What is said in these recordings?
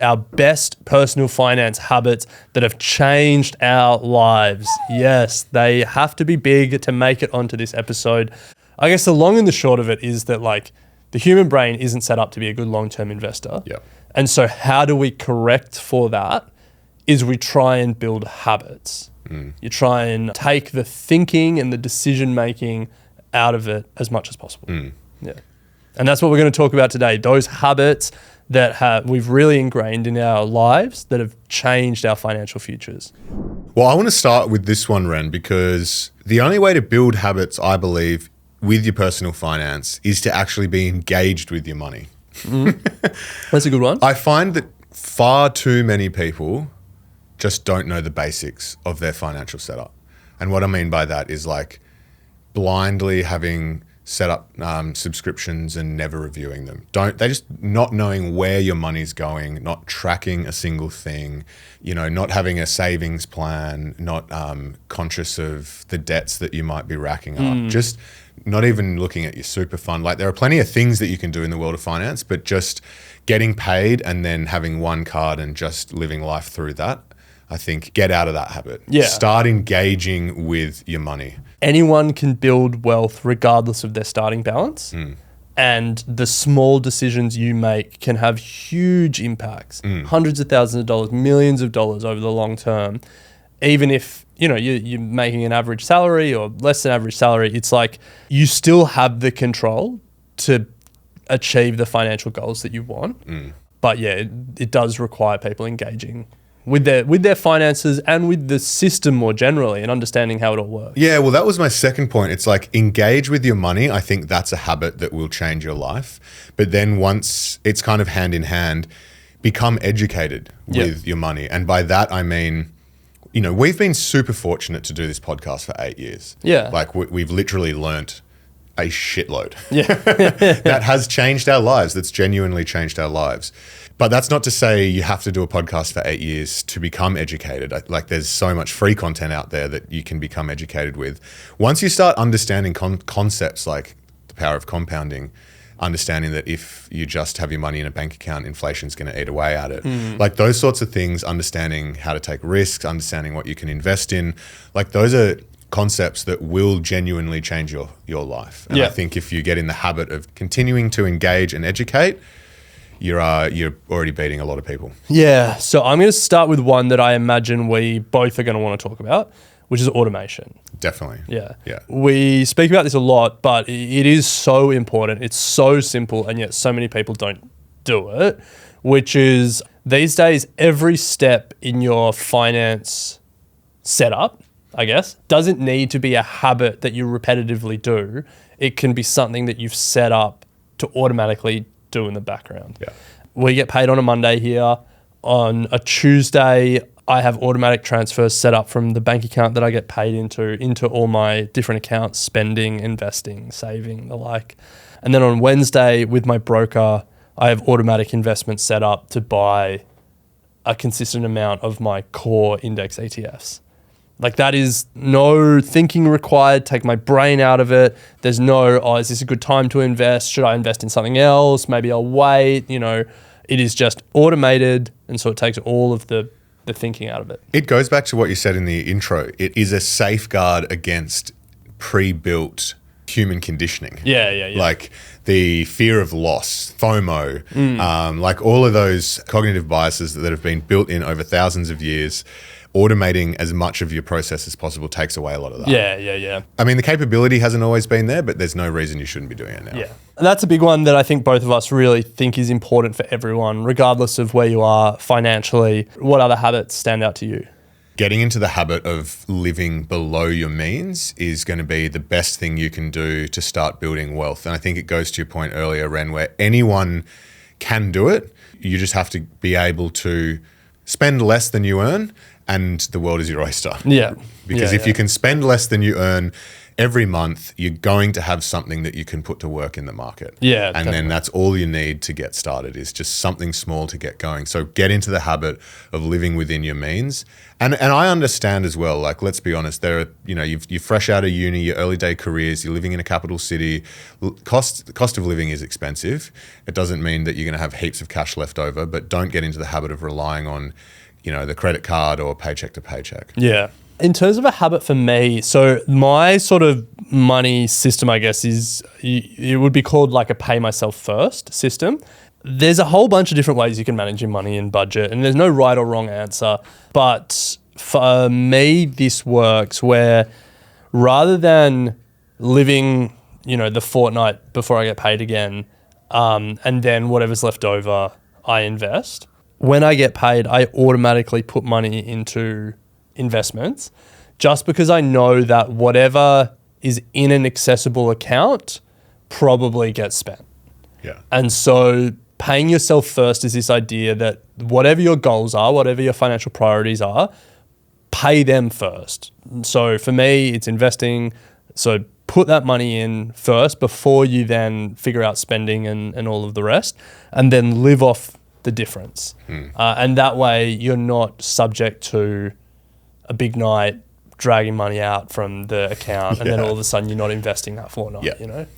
our best personal finance habits that have changed our lives. Yes, they have to be big to make it onto this episode. I guess the long and the short of it is that like the human brain isn't set up to be a good long-term investor. Yeah. And so how do we correct for that is we try and build habits. You try and take the thinking and the decision-making out of it as much as possible. Yeah. And that's what we're going to talk about today. Those habits that we've really ingrained in our lives that have changed our financial futures. Well, I want to start with this one, Ren, because the only way to build habits, I believe, with your personal finance is to actually be engaged with your money. That's a good one. I find that far too many people just don't know the basics of their financial setup. And what I mean by that is like blindly having set up subscriptions and never reviewing them. They just not knowing where your money's going, not tracking a single thing, not having a savings plan, not conscious of the debts that you might be racking up, just not even looking at your super fund. Like there are plenty of things that you can do in the world of finance, but just getting paid and then having one card and just living life through that, I think get out of that habit. Yeah. Start engaging with your money. Anyone can build wealth regardless of their starting balance. And the small decisions you make can have huge impacts, hundreds of thousands of dollars, millions of dollars over the long term. Even if, you're making an average salary or less than average salary, it's like you still have the control to achieve the financial goals that you want. But yeah, it does require people engaging with their finances and with the system more generally and understanding how it all works. Yeah, well, that was my second point. It's like engage with your money. I think that's a habit that will change your life. But then once it's kind of hand in hand, become educated with your money. And by that, I mean, we've been super fortunate to do this podcast for 8 years. Yeah. Like we've literally learnt a shitload. Yeah. That has changed our lives. That's genuinely changed our lives. But that's not to say you have to do a podcast for 8 years to become educated. Like there's so much free content out there that you can become educated with. Once you start understanding concepts like the power of compounding, understanding that if you just have your money in a bank account, inflation's going to eat away at it. Like those sorts of things, understanding how to take risks, understanding what you can invest in, like those are concepts that will genuinely change your life. And I think if you get in the habit of continuing to engage and educate, you're already beating a lot of people. Yeah. So I'm going to start with one that I imagine we both are going to want to talk about, which is automation. Definitely. Yeah. Yeah. We speak about this a lot, but it is so important. It's so simple, and yet so many people don't do it, which is these days, every step in your finance setup, I guess, doesn't need to be a habit that you repetitively do. It can be something that you've set up to automatically do in the background. Yeah. We get paid on a Monday here. On a Tuesday, I have automatic transfers set up from the bank account that I get paid into all my different accounts, spending, investing, saving, the like. And then on Wednesday with my broker, I have automatic investments set up to buy a consistent amount of my core index ETFs. Like that is no thinking required, take my brain out of it. There's no, is this a good time to invest? Should I invest in something else? Maybe I'll wait, It is just automated, and so it takes all of the thinking out of it. It goes back to what you said in the intro. It is a safeguard against pre-built human conditioning. Yeah. Like the fear of loss, FOMO, like all of those cognitive biases that have been built in over thousands of years. Automating as much of your process as possible takes away a lot of that. Yeah. I mean, the capability hasn't always been there, but there's no reason you shouldn't be doing it now. Yeah. And that's a big one that I think both of us really think is important for everyone, regardless of where you are financially. What other habits stand out to you? Getting into the habit of living below your means is going to be the best thing you can do to start building wealth. And I think it goes to your point earlier, Ren, where anyone can do it. You just have to be able to spend less than you earn, and the world is your oyster. Yeah. Because if you can spend less than you earn, every month you're going to have something that you can put to work in the market. Yeah, And definitely. then that's all you need to get started, is just something small to get going. So get into the habit of living within your means. And I understand as well, like, let's be honest, there are, you're fresh out of uni, your early day careers, you're living in a capital city. Cost of living is expensive. It doesn't mean that you're going to have heaps of cash left over, but don't get into the habit of relying on, the credit card or paycheck to paycheck. Yeah. In terms of a habit for me, so my sort of money system, I guess, is it would be called like a pay myself first system. There's a whole bunch of different ways you can manage your money and budget, and there's no right or wrong answer. But for me, this works where rather than living, the fortnight before I get paid again, and then whatever's left over, I invest. When I get paid, I automatically put money into investments just because I know that whatever is in an accessible account probably gets spent. Yeah. And so paying yourself first is this idea that whatever your goals are, whatever your financial priorities are, pay them first. So for me, it's investing. So put that money in first before you then figure out spending and all of the rest, and then live off the difference. And that way you're not subject to a big night dragging money out from the account and then all of a sudden you're not investing that fortnight,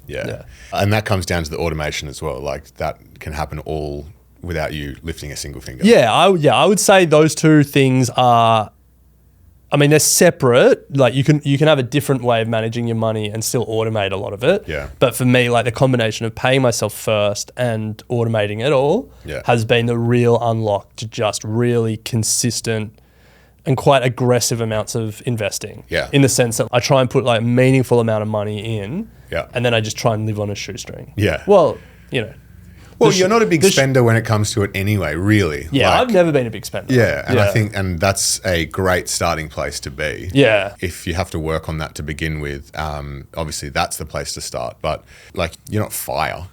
Yeah. And that comes down to the automation as well. Like, that can happen all without you lifting a single finger. I would say those two things are, they're separate. Like, you can have a different way of managing your money and still automate a lot of it. Yeah. But for me, like, the combination of paying myself first and automating it all has been the real unlock to just really consistent and quite aggressive amounts of investing. Yeah. In the sense that I try and put like a meaningful amount of money in. Yeah. And then I just try and live on a shoestring. Yeah. Well, Well, you're not a big spender when it comes to it anyway, really. Yeah, Like, I've never been a big spender. Yeah, and I think, and that's a great starting place to be. Yeah. If you have to work on that to begin with, obviously that's the place to start. But like, you're not fire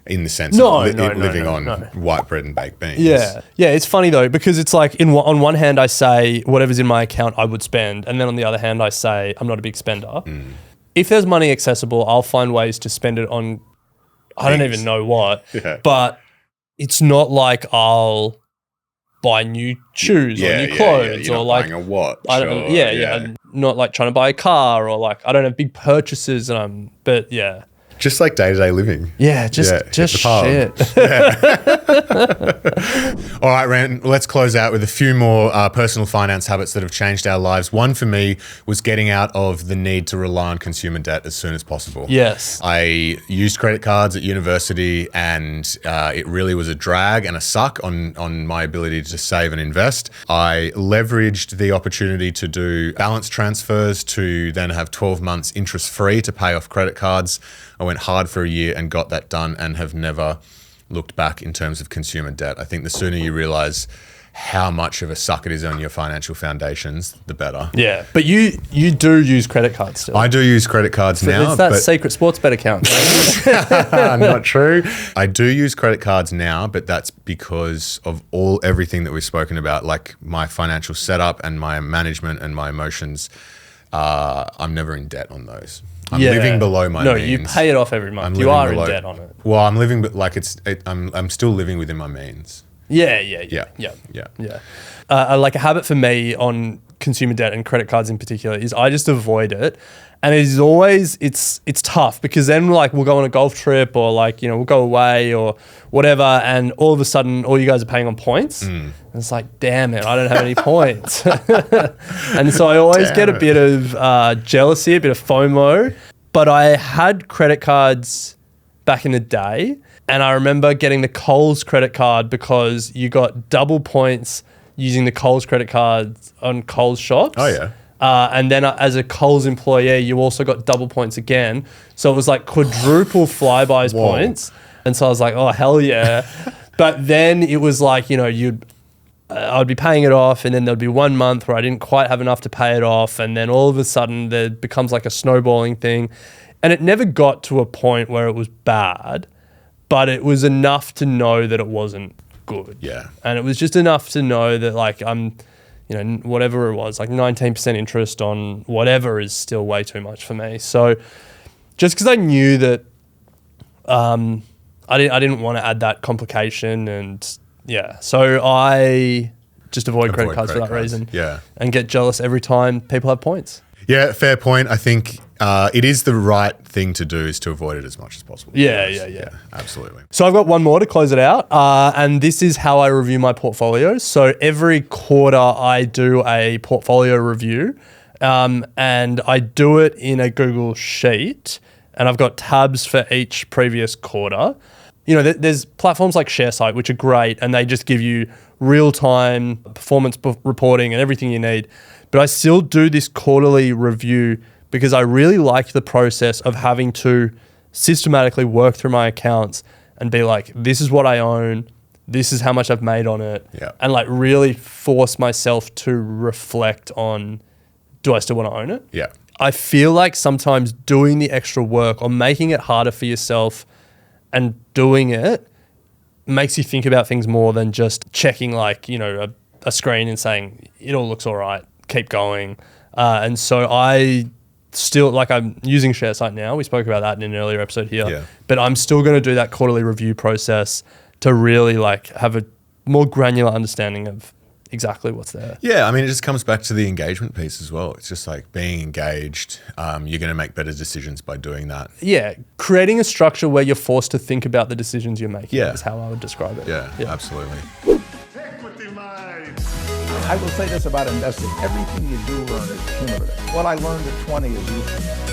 in the sense of living on white bread and baked beans. Yeah. Yeah, it's funny though, because it's like on one hand I say whatever's in my account I would spend, and then on the other hand I say I'm not a big spender. If there's money accessible, I'll find ways to spend it on I don't even know what. Yeah. But it's not like I'll buy new shoes or new clothes You're or not like buying a watch. I don't, I'm not like trying to buy a car or like I don't have big purchases but yeah. Just like day-to-day living. Yeah, just hit the pub. shit. All right, Ran, let's close out with a few more personal finance habits that have changed our lives. One for me was getting out of the need to rely on consumer debt as soon as possible. Yes. I used credit cards at university, and it really was a drag and a suck on my ability to save and invest. I leveraged the opportunity to do balance transfers to then have 12 months interest-free to pay off credit cards. I went hard for a year and got that done and have never looked back in terms of consumer debt. I think the sooner you realize how much of a suck it is on your financial foundations, the better. Yeah, but you do use credit cards still. I do use credit cards now. It's that secret sports bet account. Not true. I do use credit cards now, but that's because of everything that we've spoken about, like my financial setup and my management and my emotions. I'm never in debt on those. I'm living below my means. No, you pay it off every month. You are in debt on it. Well, I'm living, but like I'm still living within my means. Yeah. Like a habit for me on consumer debt and credit cards in particular is I just avoid it. And it is always, it's tough because then like we'll go on a golf trip or like, we'll go away or whatever. And all of a sudden, all you guys are paying on points. And it's like, damn it, I don't have any points. And so I always get a bit of jealousy, a bit of FOMO. But I had credit cards back in the day. And I remember getting the Coles credit card because you got double points using the Coles credit card on Coles shops. Oh, yeah. And then as a Coles employee, you also got double points again. So it was like quadruple Flybuys points. And so I was like, oh, hell yeah. But then it was like, I'd be paying it off and then there'd be 1 month where I didn't quite have enough to pay it off. And then all of a sudden there becomes like a snowballing thing. And it never got to a point where it was bad, but it was enough to know that it wasn't good. Yeah. And it was just enough to know that like I'm whatever it was, like 19% interest on whatever is still way too much for me. So just because I knew that I didn't want to add that complication, and so I just avoid credit cards for that reason. Yeah. And get jealous every time people have points. Yeah, fair point. I think it is the right thing to do, is to avoid it as much as possible. Yeah. Absolutely. So I've got one more to close it out, and this is how I review my portfolio. So every quarter I do a portfolio review, and I do it in a Google Sheet, and I've got tabs for each previous quarter. There's platforms like ShareSite, which are great, and they just give you real-time performance reporting and everything you need. But I still do this quarterly review because I really like the process of having to systematically work through my accounts and be like, this is what I own, this is how much I've made on it, and like really force myself to reflect on, do I still want to own it? Yeah. I feel like sometimes doing the extra work or making it harder for yourself and doing it makes you think about things more than just checking like, a screen and saying, it all looks all right, keep going. And so I still, like, I'm using ShareSite now. We spoke about that in an earlier episode here. Yeah. But I'm still going to do that quarterly review process to really like have a more granular understanding of exactly what's there. Yeah, I mean, it just comes back to the engagement piece as well. It's just like being engaged. You're going to make better decisions by doing that. Yeah, creating a structure where you're forced to think about the decisions you're making Yeah. is how I would describe it. Yeah, absolutely. I will say this about investing. Everything you do learn is cumulative. What I learned at 20 is useful.